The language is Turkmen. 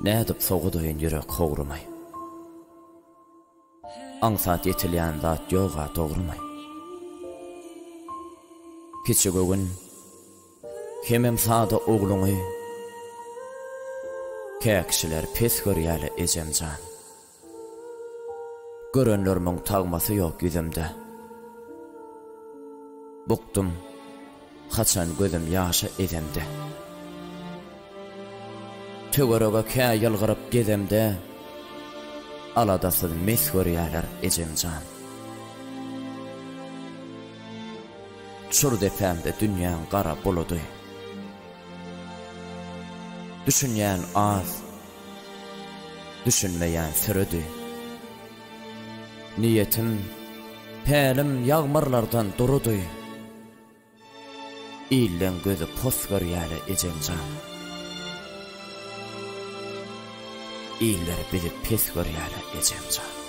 Nädip soğudyň ýürek howrumay. Aňsat ýetilýän zat ýoga dogrumay. Kiçigögün hemem sada ogluňy käkişler pes görýäli ejemjan. Görenleriň tagmasy ýok ýüzümde. Bukdum, haçan gözüm ýaşa edemde. Töwerege kä ýylgyryp gezemde, aladasy mes görýärler ejemjan. Çur depemde dünýäň gara buludy. Düşünýän az, düşünmeýän sürüdi. Niyetim, pälim ýagmyrlardan durudy. İllen gözü pos görýäli ejemjan. İller bizi pes görýäli ejemjan.